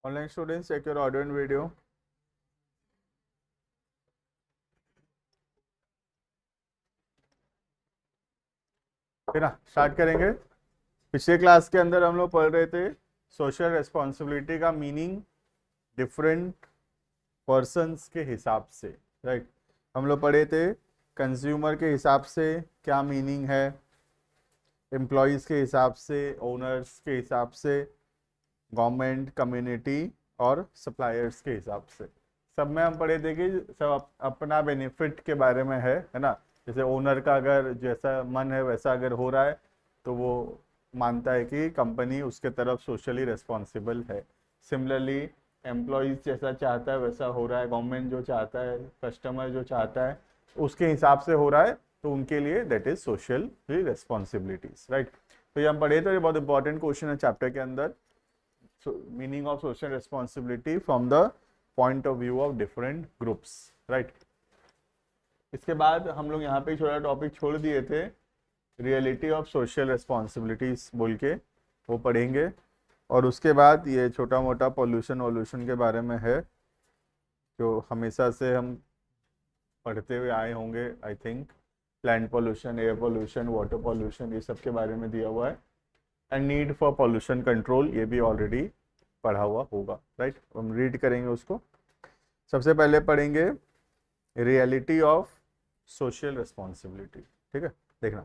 Online students, check your audio and video. ठीक है ना, स्टार्ट करेंगे। पिछले क्लास के अंदर हम लोग पढ़ रहे थे सोशल रेस्पॉन्सिबिलिटी का मीनिंग डिफरेंट पर्सन्स के हिसाब से, राइट। हम लोग पढ़े थे कंज्यूमर के हिसाब से क्या मीनिंग है, एम्प्लॉयज़ के हिसाब से, ओनर्स के हिसाब से, गवर्नमेंट, कम्युनिटी और सप्लायर्स के हिसाब से। सब में हम पढ़े थे कि सब अपना बेनिफिट के बारे में है ना। जैसे ओनर का अगर जैसा मन है वैसा अगर हो रहा है तो वो मानता है कि कंपनी उसके तरफ सोशली रिस्पॉन्सिबल है। सिमिलरली एम्प्लॉयज़ जैसा चाहता है वैसा हो रहा है, गवर्नमेंट जो चाहता है, कस्टमर जो चाहता है उसके हिसाब से हो रहा है, तो उनके लिए that is social responsibilities, right. तो ये हम पढ़े तो ये बहुत इंपॉर्टेंट क्वेश्चन है चैप्टर के अंदर। Meaning of social responsibility from the point of view of different groups, right. इसके बाद हम लोग यहाँ पे छोटा टॉपिक छोड़ दिए थे, रियलिटी ऑफ सोशल रिस्पॉन्सिबिलिटीज बोल के, वो पढ़ेंगे। और उसके बाद ये छोटा मोटा पॉल्यूशन वॉल्यूशन के बारे में है जो हमेशा से हम पढ़ते हुए आए होंगे, I think. Land pollution, air pollution, water pollution, ये सब के बारे में दिया हुआ है। And need for pollution control, ये भी ऑलरेडी पढ़ा हुआ होगा, राइट। हम रीड करेंगे उसको। सबसे पहले पढ़ेंगे रियलिटी ऑफ सोशल रिस्पॉन्सिबिलिटी, ठीक है। देखना,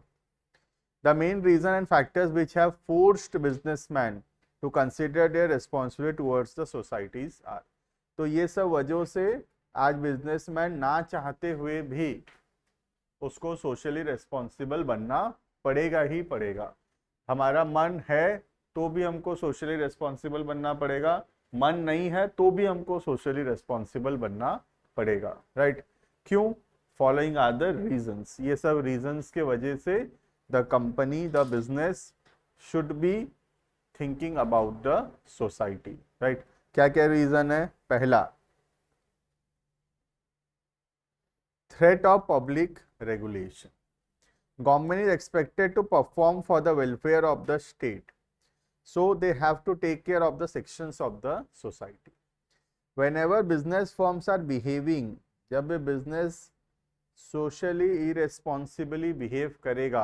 the main reason and factors which have forced businessmen to consider their responsibility towards the societies are. तो ये सब वजहों से आज बिजनेसमैन ना चाहते हुए भी उसको सोशली रिस्पॉन्सिबल बनना पड़ेगा ही पड़ेगा। हमारा मन है तो भी हमको सोशली रिस्पॉन्सिबल बनना पड़ेगा, मन नहीं है तो भी हमको सोशली रिस्पॉन्सिबल बनना पड़ेगा, राइट। क्यों? फॉलोइंग आर द रीजंस, ये सब रीजंस के वजह से the company, the business should be thinking about the society, right. क्या क्या रीजन है? पहला, threat of public regulation. Government is expected to perform for the welfare of the state, so they have to take care of the sections of the society. Whenever business firms are behaving, जब भी business socially irresponsibly behave करेगा,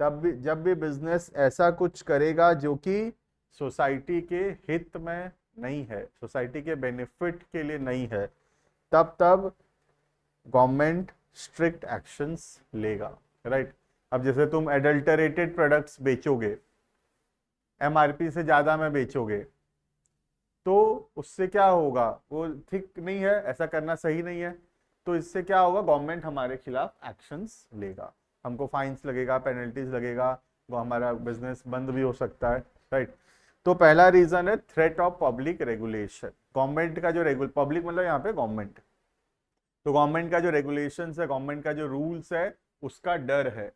तब भी जब भी business ऐसा कुछ करेगा जो कि सोसाइटी के हित में नहीं है, सोसाइटी के बेनिफिट के लिए नहीं है, तब गवर्नमेंट स्ट्रिक्ट एक्शंस लेगा, राइट। अब जैसे तुम एडल्टरेटेड प्रोडक्ट्स बेचोगे, एमआरपी से ज़्यादा में बेचोगे, तो उससे क्या होगा? वो ठीक नहीं है, ऐसा करना सही नहीं है। तो इससे क्या होगा? गवर्नमेंट हमारे खिलाफ एक्शंस लेगा, हमको फाइन्स लगेगा, पेनल्टीज लगेगा, वो हमारा बिजनेस बंद भी हो सकता है, राइट। तो पहला रीजन है threat of public regulation. Government का जो पब्लिक मतलब यहाँ पे गवर्नमेंट, तो गवर्नमेंट का जो रेगुलेशंस है, गवर्नमेंट का जो रूल्स है, उसका डर है।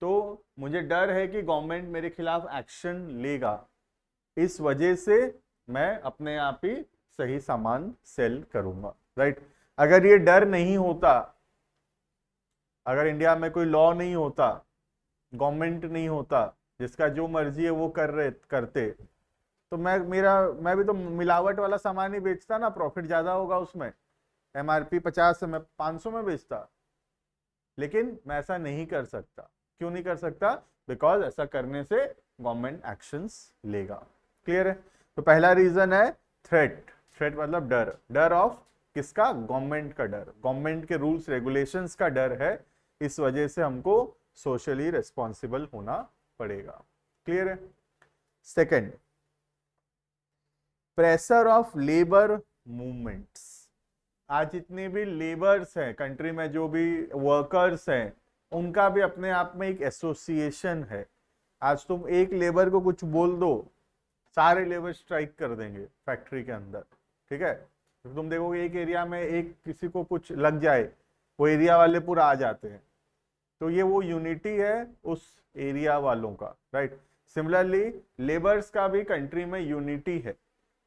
तो मुझे डर है कि गवर्नमेंट मेरे खिलाफ एक्शन लेगा, इस वजह से मैं अपने आप ही सही सामान सेल करूंगा, राइट। अगर ये डर नहीं होता, अगर इंडिया में कोई लॉ नहीं होता, गवर्नमेंट नहीं होता, जिसका जो मर्जी है वो करते, तो मैं भी तो मिलावट वाला सामान ही बेचता ना, प्रॉफिट ज्यादा होगा उसमें। एमआरपी 50 से मैं 500 में बेचता, लेकिन मैं ऐसा नहीं कर सकता। क्यों नहीं कर सकता? बिकॉज ऐसा करने से गवर्नमेंट एक्शंस लेगा। क्लियर है? तो पहला रीजन है थ्रेट। थ्रेट मतलब डर। डर ऑफ किसका? गवर्नमेंट का डर, गवर्नमेंट के रूल्स रेगुलेशंस का डर है, इस वजह से हमको सोशली रिस्पॉन्सिबल होना पड़ेगा। क्लियर है? Second, pressure of labour movements. आज जितने भी लेबर्स हैं कंट्री में, जो भी वर्कर्स हैं, उनका भी अपने आप में एक एसोसिएशन है। आज तुम एक लेबर को कुछ बोल दो, सारे लेबर स्ट्राइक कर देंगे फैक्ट्री के अंदर, ठीक है। तो तुम देखोगे एक एरिया में एक किसी को कुछ लग जाए, वो एरिया वाले पूरा आ जाते हैं। तो ये वो यूनिटी है उस एरिया वालों का, राइट। सिमिलरली लेबर्स का भी कंट्री में यूनिटी है,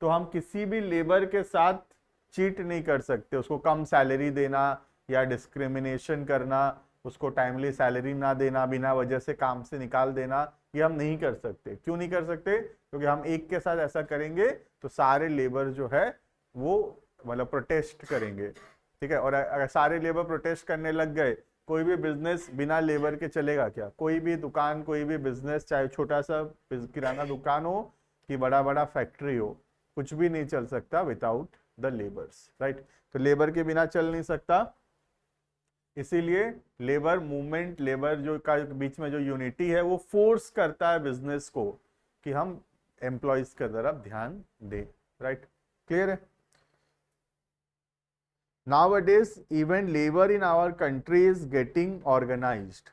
तो हम किसी भी लेबर के साथ चीट नहीं कर सकते, उसको कम सैलरी देना या डिस्क्रिमिनेशन करना, उसको टाइमली सैलरी ना देना, बिना वजह से काम से निकाल देना, कि हम नहीं कर सकते। क्यों नहीं कर सकते? क्योंकि हम एक के साथ ऐसा करेंगे तो सारे लेबर जो है वो मतलब प्रोटेस्ट करेंगे, ठीक है। और अगर सारे लेबर प्रोटेस्ट करने लग गए, कोई भी बिजनेस बिना लेबर के चलेगा क्या? कोई भी दुकान, कोई भी बिजनेस, चाहे छोटा सा किराना दुकान हो कि बड़ा बड़ा फैक्ट्री हो, कुछ भी नहीं चल सकता विदाउट द लेबर्स, राइट। तो लेबर के बिना चल नहीं सकता, इसीलिए लेबर मूवमेंट, लेबर जो का बीच में जो यूनिटी है वो फोर्स करता है बिजनेस को कि हम एम्प्लॉयज की तरफ ध्यान दें, राइट। क्लियर है? Nowadays, even labor in our country is getting organized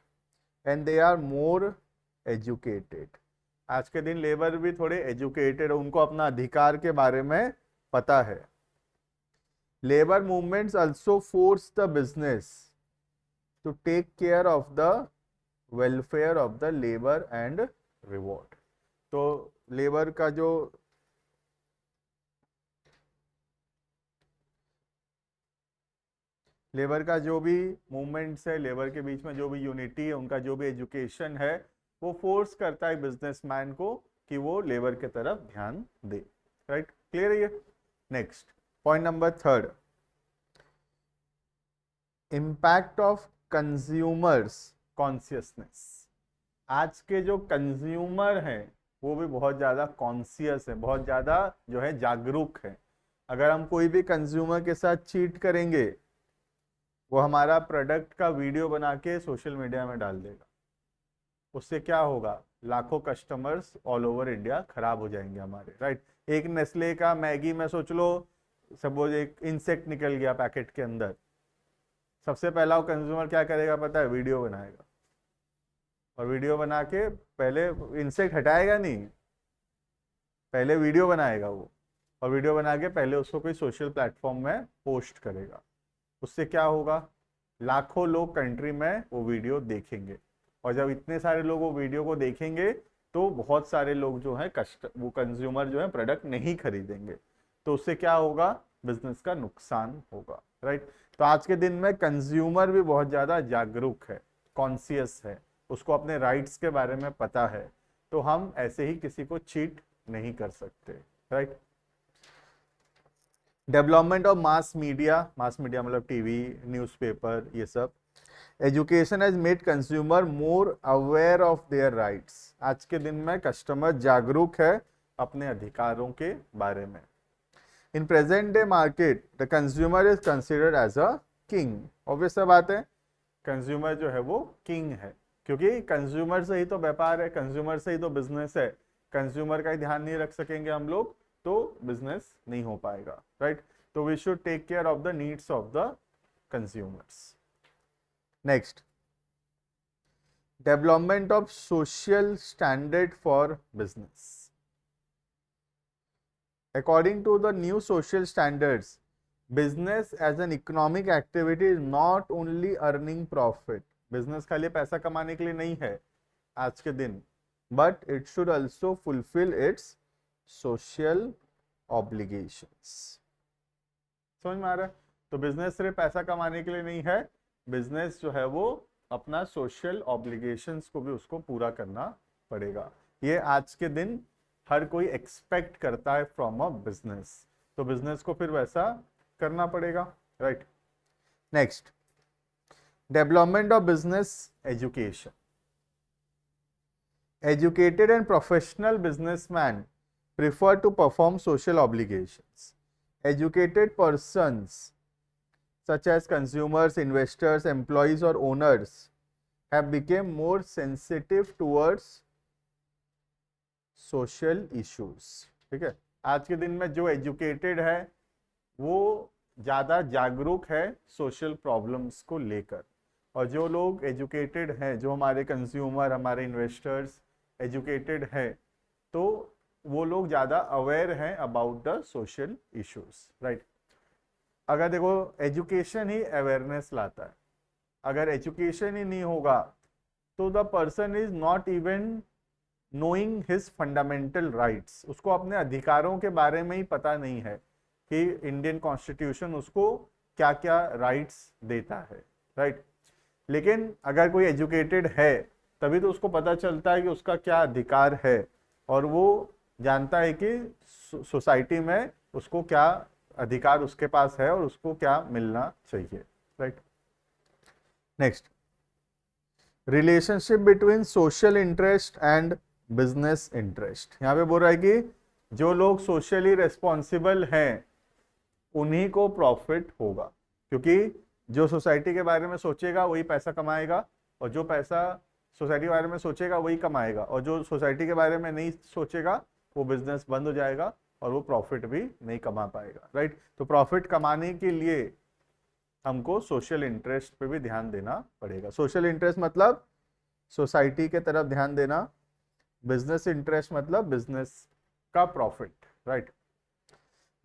and they are more educated. आज के दिन लेबर भी थोड़े एजुकेटेड है, उनको अपना अधिकार के बारे में पता है। Labour movements also force the business to take care of the welfare of the labor and reward. तो लेबर का जो भी मूवमेंट्स है, लेबर के बीच में जो भी यूनिटी है, उनका जो भी एजुकेशन है, वो फोर्स करता है बिजनेसमैन को कि वो लेबर के तरफ ध्यान दे, राइट। क्लियर है ये? Next point number 3, impact of consumers consciousness. आज के जो कंज्यूमर हैं वो भी बहुत ज़्यादा कॉन्शियस है, बहुत ज़्यादा जो है जागरूक है। अगर हम कोई भी कंज्यूमर के साथ चीट करेंगे, वो हमारा प्रोडक्ट का वीडियो बना के सोशल मीडिया में डाल देगा। उससे क्या होगा? लाखों कस्टमर्स ऑल ओवर इंडिया खराब हो जाएंगे हमारे, राइट। एक नेस्ले का मैगी में सोच लो, सपोज एक इंसेक्ट निकल गया पैकेट के अंदर, सबसे पहला वो कंज्यूमर क्या करेगा पता है? वीडियो बनाएगा, और वीडियो बना के पहले इंसेक्ट हटाएगा नहीं, पहले वीडियो बनाएगा वो, और वीडियो बना के पहले उसको कोई सोशल प्लेटफॉर्म में पोस्ट करेगा। उससे क्या होगा? लाखों लोग कंट्री में वो वीडियो देखेंगे, और जब इतने सारे लोग वो वीडियो को देखेंगे तो बहुत सारे लोग जो है वो कंज्यूमर जो है प्रोडक्ट नहीं खरीदेंगे। तो उससे क्या होगा? बिजनेस का नुकसान होगा, राइट। तो आज के दिन में कंज्यूमर भी बहुत ज्यादा जागरूक है, कॉन्शियस है, उसको अपने राइट्स के बारे में पता है। तो हम ऐसे ही किसी को चीट नहीं कर सकते, right. Development of mass media मतलब टीवी, न्यूज़पेपर, ये सब। Education has made consumer more aware of their rights. आज के दिन में कस्टमर जागरूक है अपने अधिकारों के बारे में। In present day market the consumer is considered as a king. Obvious सा बात है, कंज्यूमर जो है वो किंग है, क्योंकि कंज्यूमर से ही तो व्यापार है, कंज्यूमर से ही तो बिजनेस है। कंज्यूमर का ही ध्यान नहीं रख सकेंगे हम लोग तो बिजनेस नहीं हो पाएगा, राइट। तो we should take care of the needs of the consumers. Next, development of social standard for business. According to the new social standards, business as an economic activity is not only earning profit. Business खाली पैसा कमाने के लिए नहीं है आज के दिन, but it should also fulfill its social obligations. समझ में आ रहा है? तो बिजनेस सिर्फ पैसा कमाने के लिए नहीं है, बिजनेस जो है वो अपना सोशल ऑब्लिगेशंस को भी उसको पूरा करना पड़ेगा। ये आज के दिन हर कोई एक्सपेक्ट करता है फ्रॉम अ बिजनेस, तो बिजनेस को फिर वैसा करना पड़ेगा, right. Next, development of business education. Educated and professional businessman prefer to perform social obligations. Educated persons such as consumers, investors, employees or owners have become more sensitive towards social issues. ठीक है, आज के दिन में जो educated है वो ज़्यादा जागरूक है सोशल प्रॉब्लम्स को लेकर, और जो लोग एजुकेटेड हैं, जो हमारे कंज्यूमर, हमारे इन्वेस्टर्स एजुकेटेड हैं, तो वो लोग ज़्यादा अवेयर हैं about the social issues, right. अगर देखो एजुकेशन ही अवेयरनेस लाता है, अगर एजुकेशन ही नहीं होगा तो the person is not even knowing his fundamental rights. उसको अपने अधिकारों के बारे में ही पता नहीं है कि इंडियन कॉन्स्टिट्यूशन उसको क्या क्या राइट्स देता है, राइट। लेकिन अगर कोई एजुकेटेड है तभी तो उसको पता चलता है कि उसका क्या अधिकार है, और वो जानता है कि सोसाइटी में उसको क्या अधिकार उसके पास है और उसको क्या मिलना चाहिए, right. Next, relationship between social interest and business interest. यहाँ पे बोल रहा है कि जो लोग सोशली रेस्पॉन्सिबल हैं उन्हीं को प्रॉफिट होगा, क्योंकि जो सोसाइटी के बारे में सोचेगा वही पैसा कमाएगा, और जो पैसा सोसाइटी के बारे में सोचेगा वही कमाएगा, और जो सोसाइटी के बारे में नहीं सोचेगा वो बिजनेस बंद हो जाएगा और वो प्रॉफिट भी नहीं कमा पाएगा, राइट। तो प्रॉफिट कमाने के लिए हमको सोशल इंटरेस्ट पे भी ध्यान देना पड़ेगा। सोशल इंटरेस्ट मतलब सोसाइटी के तरफ ध्यान देना, बिजनेस इंटरेस्ट मतलब बिजनेस का profit, right.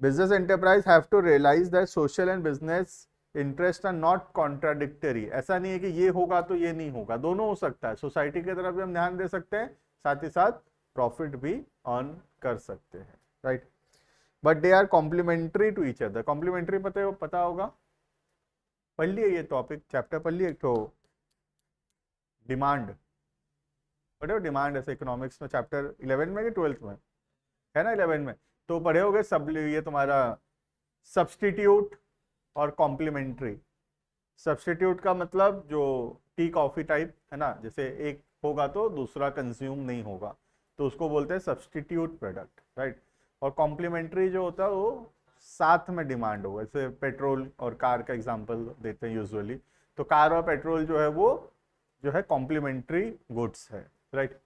Business enterprise have to realise that social and business interest are not contradictory. ऐसा नहीं है कि ये होगा तो ये नहीं होगा, दोनों हो सकता है। सोसाइटी की तरफ भी हम ध्यान दे सकते हैं, साथ ही साथ प्रॉफिट भी अर्न कर सकते हैं, right. But they are complementary to each other. Complementary पता होगा, पढ़ लिए ये टॉपिक, चैप्टर पढ़ लिए, एक तो डिमांड पढ़े हो, डिमांड ऐसे इकोनॉमिक्स में चैप्टर 11 में कि 12th में है ना, 11 में तो पढ़े होगे सब। ये तुम्हारा सब्स्टिट्यूट और कॉम्प्लीमेंट्री। सब्स्टिट्यूट का मतलब जो टी कॉफी टाइप है ना, जैसे एक होगा तो दूसरा कंज्यूम नहीं होगा, तो उसको बोलते हैं सब्स्टिट्यूट प्रोडक्ट, राइट। और कॉम्प्लीमेंट्री जो होता है वो साथ में डिमांड होगा, जैसे पेट्रोल और कार का एग्जांपल देते हैं यूजुअली, तो कार और पेट्रोल जो है वो जो है कॉम्प्लीमेंट्री गुड्स है, राइट।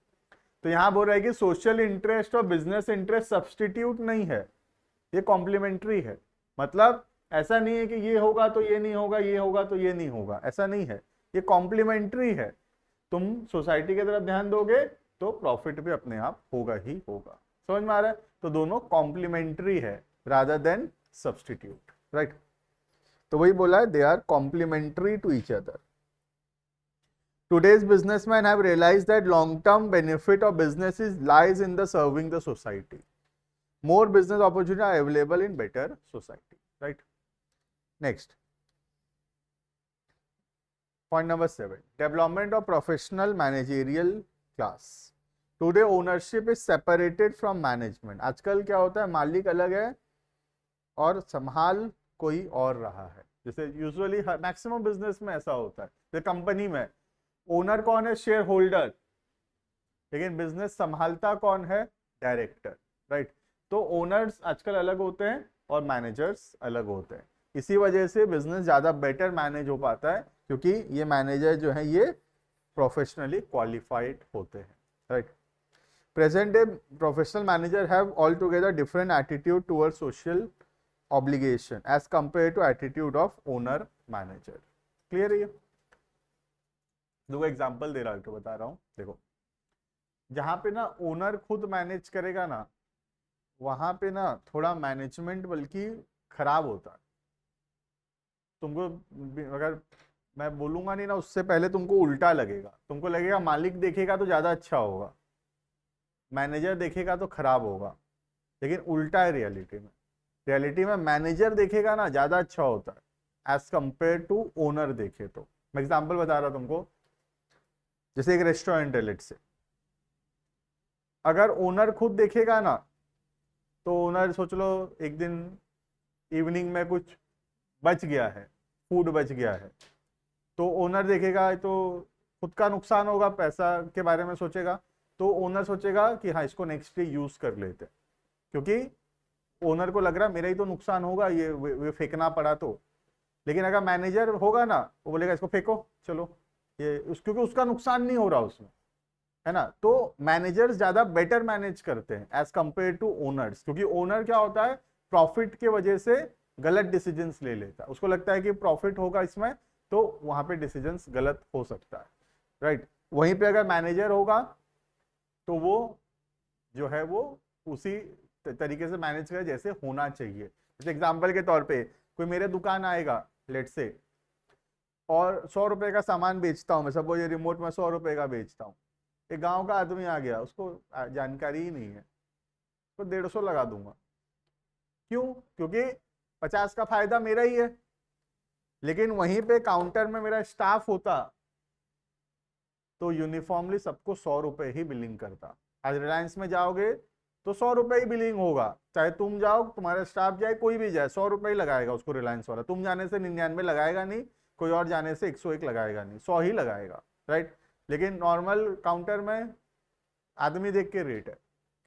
तो यहाँ बोल रहा है कि सोशल इंटरेस्ट और बिजनेस इंटरेस्ट सब्स्टिट्यूट नहीं है, ये कॉम्प्लीमेंट्री है। मतलब ऐसा नहीं है कि ये होगा तो ये नहीं होगा, ये होगा तो ये नहीं होगा, ऐसा नहीं है, ये कॉम्प्लीमेंट्री है। तुम सोसाइटी की तरफ ध्यान दोगे तो प्रॉफिट भी अपने आप होगा ही होगा। समझ में आ रहा है? तो दोनों कॉम्प्लीमेंट्री है रादर देन सब्स्टिट्यूट, राइट। तो वही बोला है, they are complementary to each other. Today's businessmen have realized that long-term benefit of businesses lies in the serving the society. More business opportunities are available in better society, right? Next, point number 7, development of professional managerial class. Today ownership is separated from management. आजकल क्या होता है, मालिक अलग है और संभाल कोई और रहा है। जैसे यूजुअली मैक्सिमम बिजनेस में ऐसा होता है, जैसे कंपनी में ओनर कौन है, शेयर होल्डर, लेकिन बिजनेस संभालता कौन है, डायरेक्टर, राइट। तो ओनर्स आजकल अलग होते हैं और मैनेजर्स अलग होते हैं। इसी वजह से बिजनेस ज्यादा बेटर मैनेज हो पाता है, क्योंकि ये मैनेजर जो है ये प्रोफेशनली क्वालिफाइड होते हैं, right. Present day professional manager have all together different attitude towards social obligation as compare to attitude of owner manager. Clear है ये? दो एग्जांपल दे रहा हूं तो बता रहा हूं, देखो जहां पे ना ओनर खुद मैनेज करेगा ना, वहां पे ना थोड़ा मैनेजमेंट बल्कि खराब होता है। तुमको अगर मैं बोलूंगा नहीं ना, उससे पहले तुमको उल्टा लगेगा, तुमको लगेगा मालिक देखेगा तो ज्यादा अच्छा होगा, मैनेजर देखेगा तो खराब होगा, लेकिन उल्टा है रियलिटी में। रियलिटी में मैनेजर देखेगा ना ज्यादा अच्छा होता है एज कंपेयर टू ओनर देखे तो। मैं एग्जांपल बता रहा हूं तुमको, जैसे एक रेस्टोरेंट है लेट से, अगर ओनर खुद देखेगा ना, तो ओनर सोच लो एक दिन इवनिंग में कुछ बच गया है, फूड बच गया है, तो ओनर देखेगा तो खुद का नुकसान होगा, पैसा के बारे में सोचेगा, तो ओनर सोचेगा कि हाँ इसको नेक्स्ट डे यूज कर लेते, क्योंकि ओनर को लग रहा है मेरा ही तो नुकसान होगा ये फेंकना पड़ा तो। लेकिन अगर मैनेजर होगा ना, वो बोलेगा इसको फेंको चलो, ये क्योंकि उसका नुकसान नहीं हो रहा उसमें, है ना। तो मैनेजर्स ज्यादा बेटर मैनेज करते हैं एज कंपेयर टू ओनर्स, क्योंकि ओनर क्या होता है, प्रॉफिट के वजह से गलत डिसीजंस ले लेता है, उसको लगता है कि प्रॉफिट होगा इसमें, तो वहां पे डिसीजंस गलत हो सकता है, राइट। वहीं पे अगर मैनेजर होगा तो वो जो है वो उसी तरीके से मैनेज करे जैसे होना चाहिए। जैसे एग्जाम्पल के तौर पे कोई मेरे दुकान आएगा लेट से, और 100 रुपए का सामान बेचता हूँ मैं, सब ये रिमोट में 100 रुपए का बेचता हूँ, एक गांव का आदमी आ गया, उसको जानकारी ही नहीं है, तो 150 लगा दूंगा। क्यों? क्योंकि 50 का फायदा मेरा ही है। लेकिन वहीं पे काउंटर में मेरा स्टाफ होता तो यूनिफॉर्मली सबको 100 रुपए ही बिलिंग करता। आज रिलायंस में जाओगे तो 100 रुपए ही बिलिंग होगा, चाहे तुम जाओ, तुम्हारा स्टाफ जाए, कोई भी जाए, 100 रुपए ही लगाएगा उसको रिलायंस वाला। तुम जाने से 99 लगाएगा नहीं, कोई और जाने से 101 लगाएगा नहीं, 100 ही लगाएगा, राइट। लेकिन नॉर्मल काउंटर में आदमी देख के रेट है,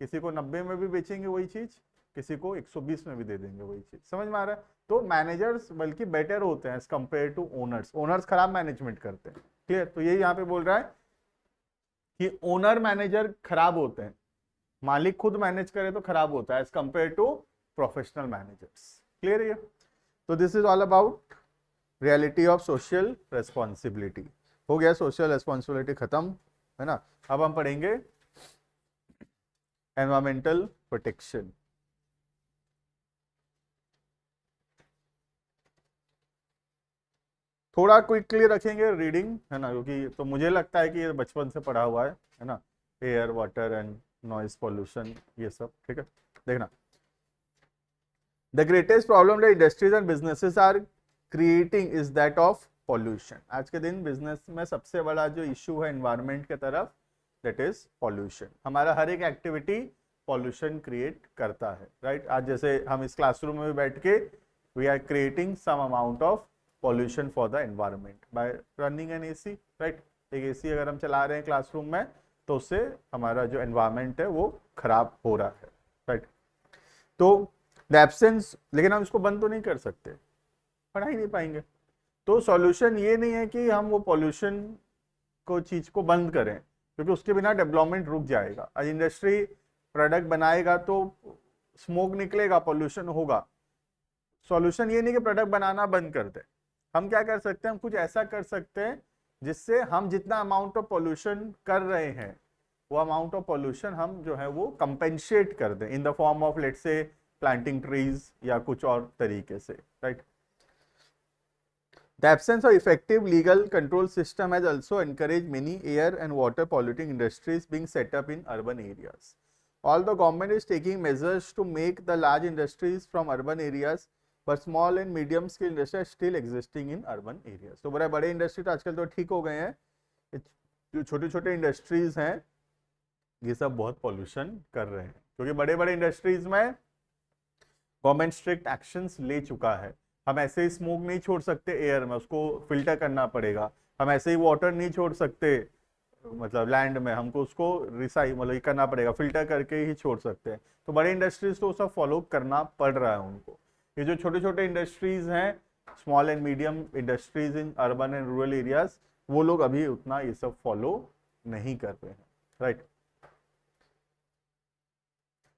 किसी को 90 में भी बेचेंगे वही चीज, किसी को 120 में भी दे देंगे वही चीज, समझ में आ रहा है। तो मैनेजर्स बल्कि बेटर होते हैं as compare to owners. Owners खराब मैनेजमेंट करते हैं, क्लियर। तो ये यहाँ पे बोल रहा है कि ओनर मैनेजर खराब होते हैं, मालिक खुद मैनेज करे तो खराब होता है as compare to professional managers, clear है। तो this is all about reality of social responsibility. हो गया सोशल रेस्पॉन्सिबिलिटी खत्म, है ना। अब हम पढ़ेंगे एनवायरमेंटल प्रोटेक्शन। थोड़ा क्विकली रखेंगे रीडिंग, है ना, क्योंकि तो मुझे लगता है कि ये बचपन से पढ़ा हुआ है ना, air water and noise pollution ये सब, ठीक है। देखना, the greatest problem that industries and businesses are creating is that of pollution. आज के दिन बिजनेस में सबसे बड़ा जो इशू है एनवायरनमेंट के तरफ, दैट इज पॉल्यूशन। हमारा हर एक एक्टिविटी पॉल्यूशन क्रिएट करता है, राइट। आज जैसे हम इस क्लासरूम में बैठ के we are creating some amount of pollution for the environment by running an AC, right. एक एसी अगर हम चला रहे हैं क्लासरूम में तो उससे हमारा जो एनवायरनमेंट है वो खराब हो रहा है, राइट। तो द एब्सेंस, लेकिन हम इसको बंद तो नहीं कर सकते, पढ़ा ही नहीं पाएंगे। तो सॉल्यूशन ये नहीं है कि हम वो पॉल्यूशन को चीज को बंद करें, क्योंकि उसके बिना डेवलपमेंट रुक जाएगा। आज इंडस्ट्री प्रोडक्ट बनाएगा तो स्मोक निकलेगा, पॉल्यूशन होगा। सॉल्यूशन ये नहीं कि प्रोडक्ट बनाना बंद कर दे। हम क्या कर सकते हैं, हम कुछ ऐसा कर सकते हैं जिससे हम जितना अमाउंट ऑफ पॉल्यूशन कर रहे हैं वो अमाउंट ऑफ पॉल्यूशन हम जो है वो कंपेंसेट कर दें in the form of let's say planting trees या कुछ और तरीके से, right. The absence of effective legal control system has also encouraged many air and water polluting industries being set up in urban areas. Although government is taking measures to make the large industries from urban areas, but small and medium scale industries are still existing in urban areas. तो बड़े industry तो आजकल तो ठीक हो गए हैं, जो छोटे छोटे इंडस्ट्रीज हैं ये सब बहुत पॉल्यूशन कर रहे हैं, क्योंकि बड़े बड़े इंडस्ट्रीज में गवर्नमेंट स्ट्रिक्ट एक्शंस ले चुका है। हम ऐसे ही स्मोक नहीं छोड़ सकते एयर में, उसको फिल्टर करना पड़ेगा। हम ऐसे ही वाटर नहीं छोड़ सकते मतलब लैंड में, हमको उसको मतलब करना पड़ेगा, फिल्टर करके ही छोड़ सकते हैं। तो बड़े इंडस्ट्रीज तो सब फॉलो करना पड़ रहा है उनको। ये जो छोटे छोटे इंडस्ट्रीज हैं, small and medium industries in urban and rural areas, वो लोग अभी उतना ये सब फॉलो नहीं कर रहे हैं, right.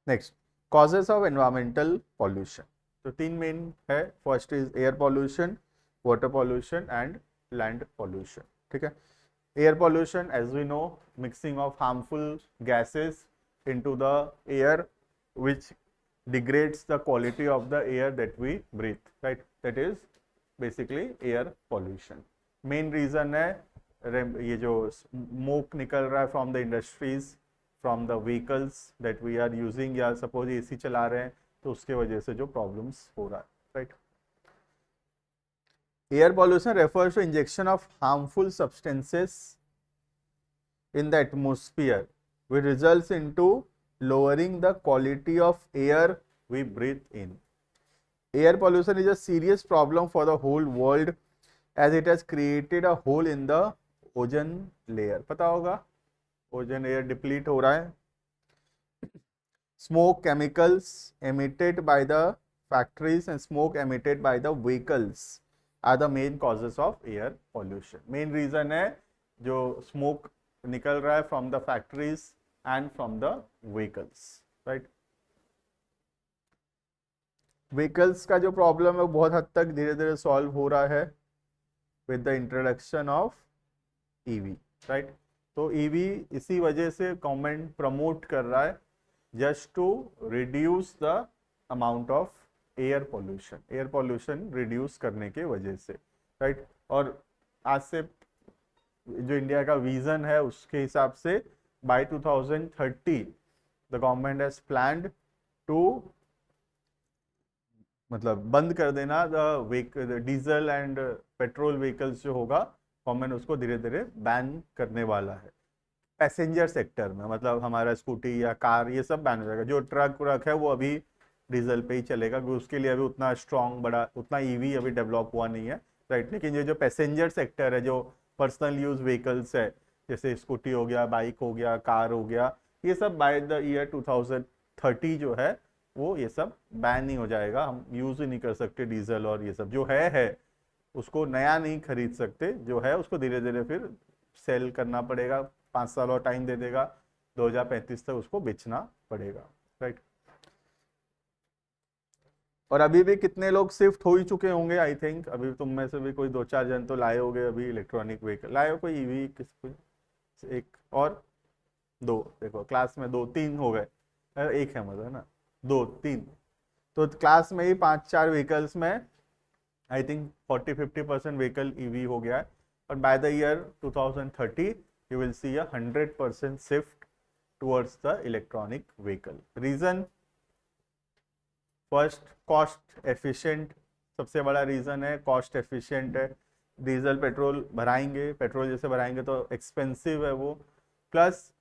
Next, causes of environmental pollution. तो तीन मेन है, first is air pollution, water pollution and land pollution, ठीक है। Air pollution, as we know, mixing of harmful gases into the air which degrades the quality of the air that we breathe, right? That is basically air pollution. Main reason है ये जो smoke निकल रहा है from the industries, from the vehicles that we are using, या suppose AC चला रहे हैं तो उसके वजह से जो problems हो रहा है, right? Air pollution refers to injection of harmful substances in the atmosphere, which results into lowering the quality of air we breathe in. Air pollution is a serious problem for the whole world as it has created a hole in the ozone layer. पता होगा ozone layer deplete हो रहा है. Smoke, chemicals emitted by the factories and smoke emitted by the vehicles are the main causes of air pollution. Main reason है जो smoke निकल रहा है from the factories and from the vehicles, right? Vehicles का जो problem है बहुत हद तक धीरे धीरे सॉल्व हो रहा है with the introduction of EV, right? तो EV इसी वजह से गवर्नमेंट प्रमोट कर रहा है just to reduce the amount of air pollution. Air pollution reduce करने के वजह से, right? और आज से जो इंडिया का विजन है उसके हिसाब से by 2030 the government has planned to मतलब बंद कर देना the diesel and petrol vehicles जो होगा गवर्नमेंट उसको धीरे धीरे बैन करने वाला है। पैसेंजर सेक्टर में मतलब हमारा स्कूटी या कार ये सब बैन हो जाएगा। जो ट्रक व्रक है वो अभी डीजल पे ही चलेगा, क्योंकि उसके लिए अभी उतना स्ट्रॉन्ग बड़ा उतना ईवी अभी डेवलप हुआ नहीं है, राइट। लेकिन ये जो पैसेंजर सेक्टर है, जो पर्सनल यूज व्हीकल्स है, जैसे स्कूटी हो गया, बाइक हो गया, कार हो गया, ये सब बाय द ईयर 2030 जो है वो ये सब बैन ही हो जाएगा। हम यूज ही नहीं कर सकते डीजल और ये सब जो है उसको नया नहीं खरीद सकते, जो है उसको धीरे धीरे फिर सेल करना पड़ेगा। 5 साल और टाइम दे देगा, 2035 तक उसको बेचना पड़ेगा, राइट। और अभी भी कितने लोग शिफ्ट हो ही चुके होंगे, आई थिंक अभी तुम में से भी कोई 2-4 जन तो लाए होंगे अभी इलेक्ट्रॉनिक व्हीकल। लाए हो कोई ईवी? एक और दो, देखो क्लास में 2-3 हो गए, एक है मतलब ना, 2-3, तो क्लास में ही 5-4 व्हीकल्स में आई थिंक 40-50% व्हीकल ईवी हो गया है। और by the year 2030 you will see a 100% shift towards the electronic vehicle. Reason first, cost efficient, सबसे बड़ा रीजन है कॉस्ट एफिशिएंट है। डीजल पेट्रोल भराएंगे, पेट्रोल जैसे भराएंगे तो एक्सपेंसिव है वो, प्लस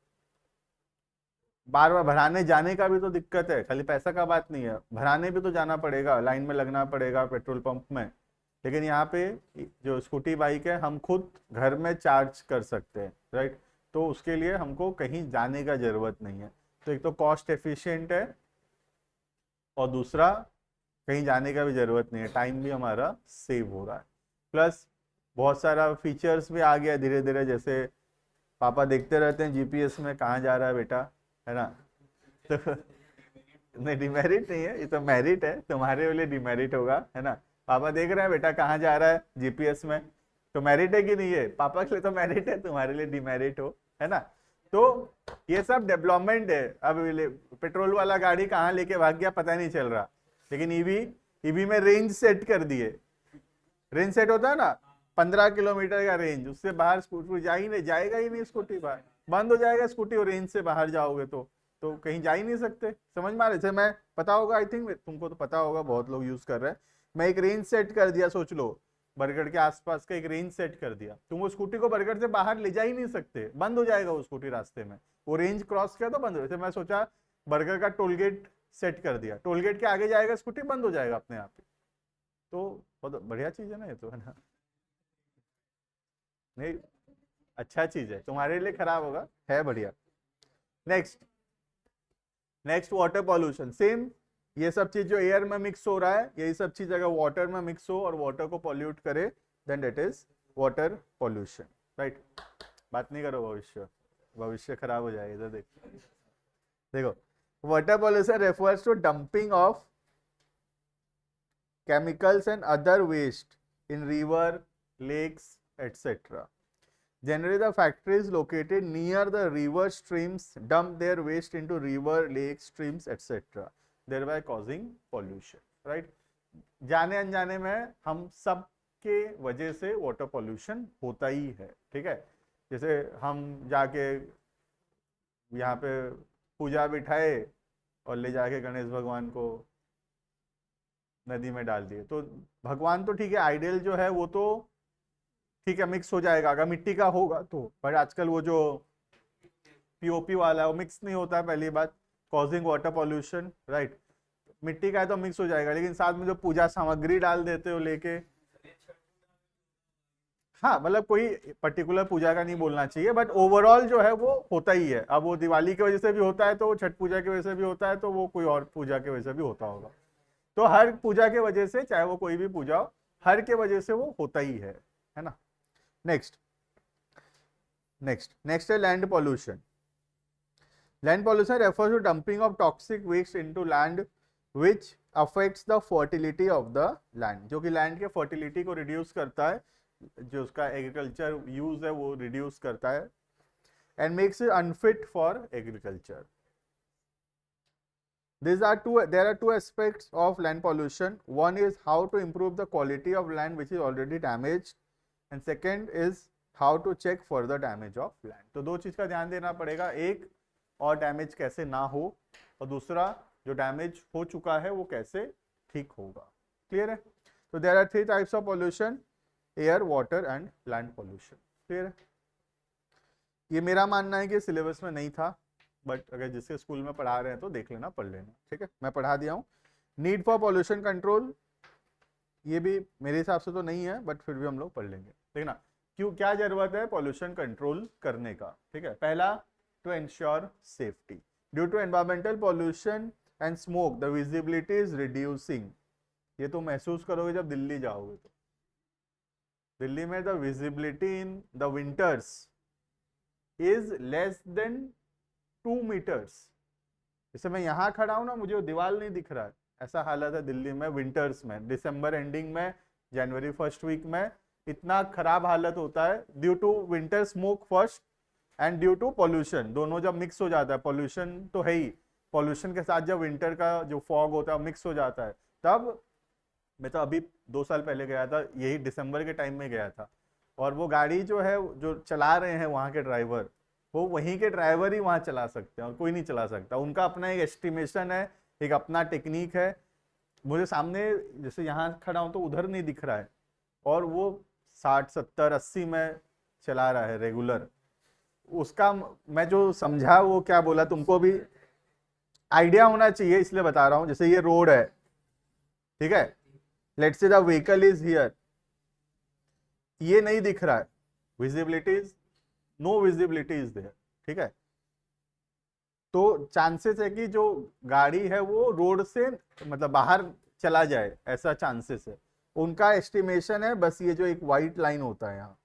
बार बार भराने जाने का भी तो दिक्कत है, खाली पैसा का बात नहीं है, भराने भी तो जाना पड़ेगा, लाइन में लगना पड़ेगा पेट्रोल पंप में। लेकिन यहाँ पे जो स्कूटी बाइक है हम खुद घर में चार्ज कर सकते हैं, राइट। तो उसके लिए हमको कहीं जाने का जरूरत नहीं है। तो एक तो कॉस्ट एफिशिएंट है और दूसरा कहीं जाने का भी जरूरत नहीं है, टाइम भी हमारा सेव हो रहा है। प्लस बहुत सारा फीचर्स भी आ गया धीरे धीरे, जैसे पापा देखते रहते हैं जीपीएस में कहाँ जा रहा है बेटा, है ना। तो नहीं, डिमेरिट नहीं है, ये तो मेरिट है, तुम्हारे लिए डिमेरिट होगा, है ना। पापा देख रहे हैं बेटा कहाँ जा रहा है जीपीएस में, तो मेरिट है कि नहीं है? पापा के लिए तो मेरिट है, तुम्हारे लिए डिमेरिट हो, है ना। तो ये सब डेवलपमेंट है। अब पेट्रोल वाला गाड़ी कहाँ लेके भाग गया पता नहीं चल रहा, लेकिन ईवी में रेंज सेट कर दिए। रेंज सेट होता है ना, 15 किलोमीटर का रेंज, उससे बाहर स्कूटी जाएगा ही नहीं, स्कूटी बाहर बंद हो जाएगा स्कूटी, और रेंज से बाहर जाओगे तो कहीं जा ही नहीं सकते। समझ में आ रहे थे? मैं पता होगा, आई थिंक तुमको तो पता होगा, बहुत लोग यूज कर रहे हैं। मैं एक रेंज सेट कर दिया, सोच लो बरगढ़ के आसपास का एक रेंज सेट कर दिया, तुम वो स्कूटी को बरगढ़ से बाहर ले जा ही नहीं सकते, बंद हो जाएगा वो स्कूटी रास्ते में। वो रेंज क्रॉस किया तो बंद हो जाए। मैं सोचा बरगढ़ का टोल गेट सेट कर दिया, टोल गेट के आगे जाएगा स्कूटी, बंद हो जाएगा अपने आप ही। तो बहुत बढ़िया चीज है ना ये तो, है ना। नहीं, अच्छा चीज है, तुम्हारे लिए खराब होगा, है बढ़िया। Next water pollution. सेम ये सब चीज जो एयर में मिक्स हो रहा है, यही सब चीज अगर वाटर में मिक्स हो और वाटर को पॉल्यूट करे, then it is water pollution, right. बात नहीं करो, भविष्य खराब हो जाएगा। इधर देखो water pollution refers to dumping of chemicals and other waste in river, lakes, etc. Generally, the factories located near the river streams dump their waste into river, lakes, streams, etc. thereby causing pollution, right? जाने अनजाने में हम सब के वजह से water pollution होता ही है, ठीक है। जैसे हम जाके यहाँ पे पूजा बिठाए और ले जाके गणेश भगवान को नदी में डाल दिए, तो भगवान तो ठीक है, आइडियल जो है वो तो ठीक है मिक्स हो जाएगा अगर मिट्टी का होगा तो, पर आजकल वो जो पीओपी वाला है वो मिक्स नहीं होता है, पहली बात, कॉजिंग वाटर पॉल्यूशन, राइट। मिट्टी का है तो मिक्स हो जाएगा, लेकिन साथ में जो पूजा सामग्री डाल देते हो लेके, हाँ मतलब कोई पर्टिकुलर पूजा का नहीं बोलना चाहिए, बट ओवरऑल जो है वो होता ही है। अब वो दिवाली की वजह से भी होता है, तो वो छठ पूजा की वजह से भी होता है, तो वो कोई और पूजा की वजह से भी होता होगा। तो हर पूजा के वजह से, चाहे वो कोई भी पूजा हो, हर के वजह से वो होता ही है ना। नेक्स्ट है land pollution. Land pollution refers to dumping of toxic waste into land which affects the fertility of the land, जो कि लैंड के फर्टिलिटी को रिड्यूस करता है, जो उसका एग्रीकल्चर यूज है वो रिड्यूस करता है, and makes it unfit for agriculture. There are two aspects of land pollution. One is how to improve the quality of land which is already damaged, and second is how to check further damage of land. तो दो चीज का ध्यान देना पड़ेगा, एक और damage कैसे ना हो, और दूसरा जो डैमेज हो चुका है वो कैसे ठीक होगा। क्लियर है? तो there are 3 types of pollution. Air, water and land pollution. फिर ये मेरा मानना है कि सिलेबस में नहीं था, बट अगर जिसके स्कूल में पढ़ा रहे हैं तो देख लेना, पढ़ लेना, ठीक है, मैं पढ़ा दिया हूँ। नीड फॉर पॉल्यूशन कंट्रोल, ये भी मेरे हिसाब से तो नहीं है, बट फिर भी हम लोग पढ़ लेंगे, ठीक ना। क्यों, क्या जरूरत है पॉल्यूशन कंट्रोल करने का, ठीक है। पहला, to ensure safety, due to environmental pollution and smoke the visibility is reducing. ये तो महसूस करोगे जब दिल्ली जाओगे, तो दिल्ली में the visibility in the winters is less than 2 metres. जैसे मैं यहाँ खड़ा हूँ ना, मुझे वो दीवार नहीं दिख रहा है, ऐसा हालत है दिल्ली में विंटर्स में, दिसंबर एंडिंग में, जनवरी फर्स्ट वीक में इतना खराब हालत होता है, due to winter smoke first and due to pollution, दोनों जब मिक्स हो जाता है, पॉल्यूशन तो है ही, पॉल्यूशन के साथ जब विंटर का जो फॉग होता है मिक्स हो जाता है, तब मैं तो अभी 2 साल पहले गया था, यही दिसंबर के टाइम में गया था, और वो गाड़ी जो है, जो चला रहे हैं वहाँ के ड्राइवर, वो वहीं के ड्राइवर ही वहाँ चला सकते हैं और कोई नहीं चला सकता, उनका अपना एक एस्टिमेशन है, एक अपना टेक्निक है। मुझे सामने जैसे यहाँ खड़ा हूँ तो उधर नहीं दिख रहा है, और वो 60 70 80 में चला रहा है रेगुलर। उसका मैं जो समझा वो क्या बोला, तुमको भी आइडिया होना चाहिए, इसलिए बता रहा हूँ। जैसे ये रोड है, ठीक है, let's say the vehicle is here, ये नहीं दिख रहा है, visibility is no visibility is there, ठीक है, तो चांसेस है कि जो गाड़ी है वो रोड से मतलब बाहर चला जाए, ऐसा चांसेस है। उनका एस्टिमेशन है, बस ये जो एक व्हाइट लाइन होता है यहाँ,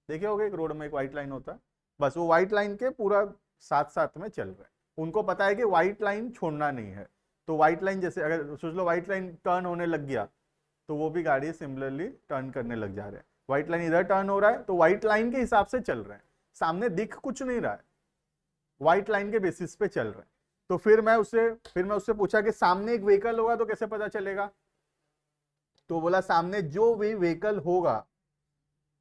देखे होगे एक रोड में एक व्हाइट लाइन होता है, बस वो व्हाइट लाइन के पूरा साथ साथ में चल रहा है। उनको पता है कि व्हाइट लाइन छोड़ना नहीं है, तो व्हाइट लाइन जैसे अगर सोच लो व्हाइट लाइन टर्न होने लग गया, तो वो भी गाड़ी सिमिलरली टर्न करने लग जा रहे हैं। व्हाइट लाइन इधर टर्न हो रहा है तो व्हाइट लाइन के हिसाब से चल रहे हैं, सामने दिख कुछ नहीं रहा है, व्हाइट लाइन के बेसिस पे चल रहे हैं। तो फिर मैं उससे पूछा कि सामने एक व्हीकल होगा तो कैसे पता चलेगा, तो बोला सामने जो भी व्हीकल होगा,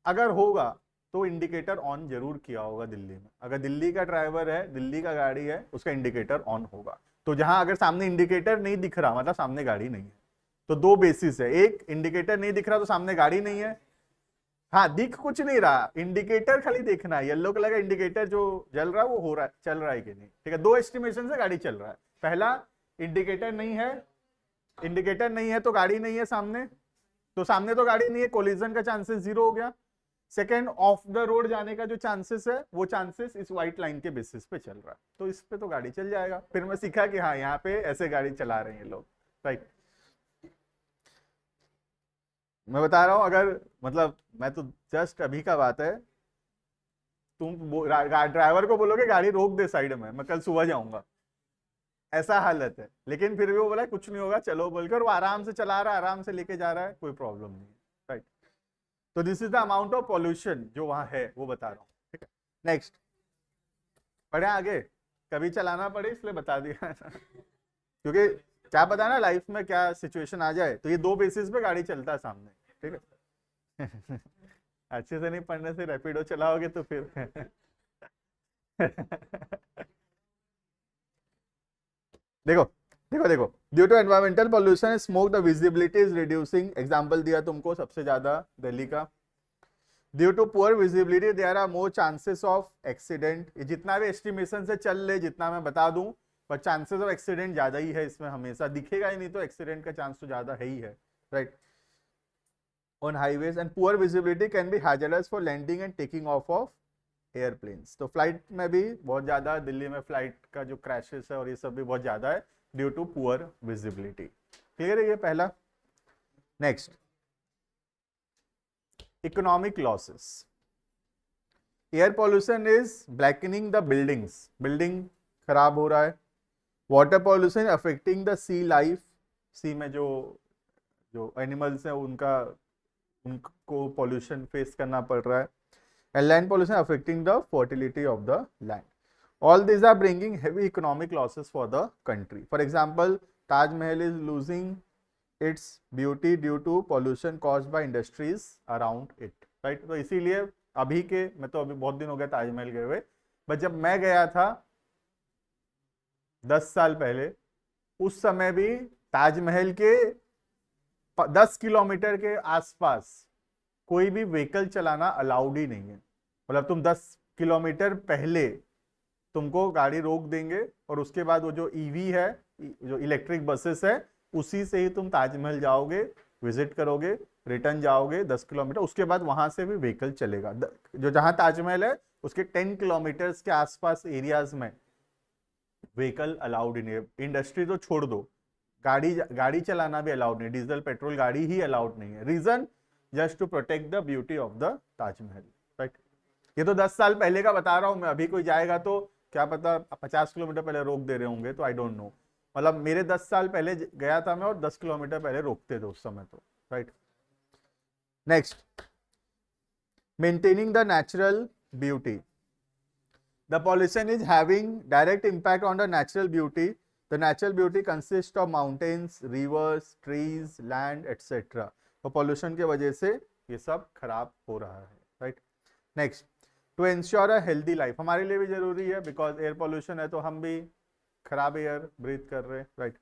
अगर होगा तो इंडिकेटर ऑन जरूर किया होगा दिल्ली में, अगर दिल्ली का ड्राइवर है, दिल्ली का गाड़ी है, उसका इंडिकेटर ऑन होगा। तो जहां अगर सामने इंडिकेटर नहीं दिख रहा मतलब सामने गाड़ी नहीं है। तो 2 बेसिस है, एक इंडिकेटर नहीं दिख रहा तो सामने गाड़ी नहीं है, हाँ दिख कुछ नहीं रहा, इंडिकेटर खाली देखना है, येलो कलर का इंडिकेटर जो जल रहा है वो हो रहा है, चल रहा है कि नहीं, ठीक है। 2 एस्टिमेशन से गाड़ी चल रहा है, पहला इंडिकेटर नहीं है, इंडिकेटर नहीं है तो गाड़ी नहीं है सामने, तो सामने तो गाड़ी नहीं है, कोलिजन का चांसेस 0 हो गया। सेकंड, ऑफ द रोड जाने का जो चांसेस है वो चांसेस इस व्हाइट लाइन के बेसिस पे चल रहा है, तो इस पे तो गाड़ी चल जाएगा। फिर मैं सीखा कि हाँ यहाँ पे ऐसे गाड़ी चला रहे हैं लोग, राइट। मैं बता रहा हूँ, अगर मतलब मैं तो जस्ट अभी का बात है, तुम ड्राइवर को बोलोगे गाड़ी रोक दे साइड में, मैं कल सुबह जाऊंगा, ऐसा हालत है, लेकिन फिर भी वो बोला कुछ नहीं होगा चलो बोलकर वो आराम से चला रहा है, आराम से लेके जा रहा है, कोई प्रॉब्लम नहीं है, राइट। तो this is the amount of pollution जो वहां है वो बता रहा हूँ, ठीक है। नेक्स्ट पढ़े आगे, कभी चलाना पड़े इसलिए बता दिया क्योंकि क्या पता ना लाइफ में क्या सिचुएशन आ जाए, तो ये 2 बेसिस पे गाड़ी चलता है सामने, ठीक है अच्छे से नहीं पढ़ने से रैपिडो चलाओगे तो फिर देखो देखो देखो, due to environmental pollution smoke the visibility is reducing, example दिया तुमको सबसे ज्यादा दिल्ली का। Due to poor visibility there are more chances of accident, जितना भी एस्टिमेशन से चल ले, जितना मैं बता दूं, पर चांसेस ऑफ एक्सीडेंट ज्यादा ही है इसमें, हमेशा दिखेगा ही नहीं तो एक्सीडेंट का चांस तो ज्यादा है ही है, right. On highways and poor visibility can be hazardous for landing and taking off airplanes, तो फ्लाइट में भी बहुत ज्यादा, दिल्ली में फ्लाइट का जो क्रैशेस है और ये सब भी बहुत ज्यादा है due to poor visibility, clear है ये पहला। Next, economic losses, air pollution is blackening the buildings, building खराब हो रहा है। Water pollution affecting the sea life, sea में जो जो एनिमल्स हैं उनको पॉल्यूशन फेस करना पड़ रहा है। And land pollution affecting the fertility of the land. All these are bringing heavy economic losses for the country. For example, Taj Mahal is losing its beauty due to pollution caused by industries around it. Right? तो इसीलिए अभी के, मैं तो अभी बहुत दिन हो गया ताजमहल गए हुए, बट जब मैं गया था 10 साल पहले, उस समय भी ताजमहल के 10 किलोमीटर के आसपास कोई भी व्हीकल चलाना अलाउड ही नहीं है। मतलब तुम 10 किलोमीटर पहले तुमको गाड़ी रोक देंगे और उसके बाद वो जो ईवी है, जो इलेक्ट्रिक बसेस है, उसी से ही तुम ताजमहल जाओगे, विजिट करोगे, रिटर्न जाओगे 10 किलोमीटर, उसके बाद वहां से भी व्हीकल चलेगा। जो जहां ताजमहल है उसके 10 किलोमीटर्स के आसपास एरियाज में व्हीकल अलाउड ही नहीं है। इंडस्ट्री तो छोड़ दो, गाड़ी चलाना भी अलाउड नहीं, डीजल पेट्रोल गाड़ी ही अलाउड नहीं है। Reason just to protect the beauty of the Taj Mahal, right. ये तो 10 साल पहले का बता रहा हूं मैं, अभी कोई जाएगा तो क्या पता 50 किलोमीटर पहले रोक दे रहे होंगे, तो आई डोंट नो। मतलब मेरे 10 साल पहले गया था मैं और 10 किलोमीटर पहले रोकते थे उस समय तो, right. Next, maintaining the natural beauty. The pollution is having direct impact on the natural beauty. The natural beauty consists of mountains, rivers, trees, land, etc. तो pollution के वजह से ये सब खराब हो रहा है, right? Next, to ensure a healthy life, हमारे लिए भी जरूरी है, because air pollution है तो हम भी खराब एयर ब्रीथ कर रहे हैं, right?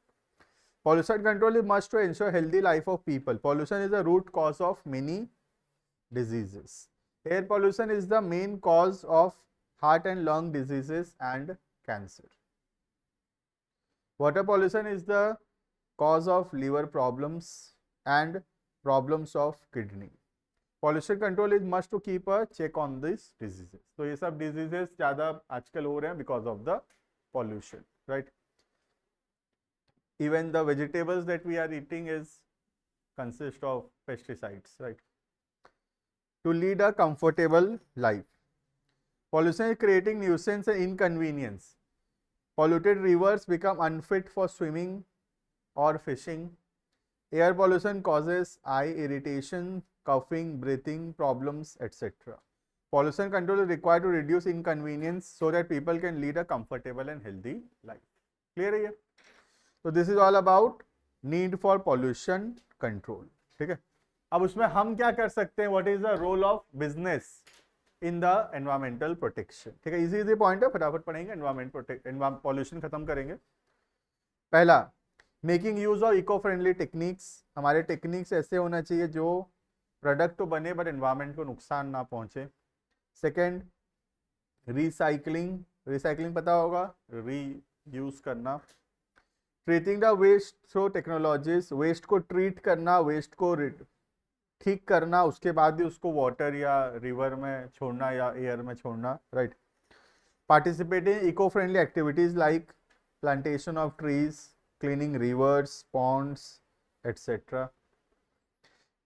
Pollution control is must to ensure healthy life of people. Pollution is the root cause of many diseases. Air pollution is the main cause of heart and lung diseases and cancer. Water pollution is the cause of liver problems and problems of kidney. Pollution control is must to keep a check on these diseases. तो ये सब diseases ज़्यादा आजकल हो रहे हैं because of the pollution, right? Even the vegetables that we are eating is consist of pesticides, right? To lead a comfortable life. Pollution is creating nuisance and inconvenience. Polluted rivers become unfit for swimming or fishing. Air pollution causes eye irritation, coughing, breathing problems, etc. Pollution control is required to reduce inconvenience so that people can lead a comfortable and healthy life. Clear है ये? So this is all about need for pollution control. ठीक है? अब उसमें हम क्या कर सकते हैं? What is the role of business in the environmental protection? ठीक है, इजी पॉइंट है, फटाफट पढ़ेंगे। एनवायरमेंट पॉल्यूशन खत्म करेंगे। पहला, making use of eco friendly techniques. हमारे टेक्निक्स ऐसे होना चाहिए जो प्रोडक्ट तो बने बट एनवायरमेंट को नुकसान ना पहुंचे। सेकेंड, रिसाइकलिंग पता होगा, रीयूज करना। Treating the waste through technologies, waste को ट्रीट करना, वेस्ट को ठीक करना, उसके बाद भी उसको वाटर या रिवर में छोड़ना या एयर में छोड़ना, right. Participating eco friendly activities like plantation of trees, cleaning rivers, ponds, etcetera.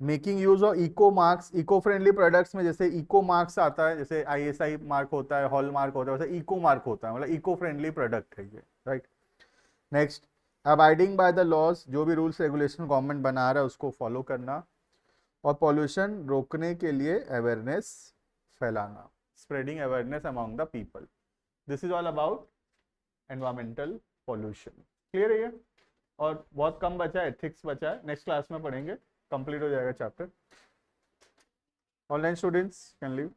Making use of eco marks. Eco friendly products में जैसे इको मार्क्स आता है, जैसे ISI मार्क होता है, हॉल मार्क होता है, वैसे इको मार्क होता है, मतलब इको फ्रेंडली प्रोडक्ट है ये, right. Next, abiding by the laws, जो भी रूल्स रेगुलेशन गवर्नमेंट बना रहा है उसको फॉलो करना। और पॉल्यूशन रोकने के लिए अवेयरनेस फैलाना, spreading awareness among the people. This is all about environmental pollution. Clear है ये? और बहुत कम बचा है, एथिक्स बचा है, नेक्स्ट क्लास में पढ़ेंगे, कंप्लीट हो जाएगा chapter. Online students can leave.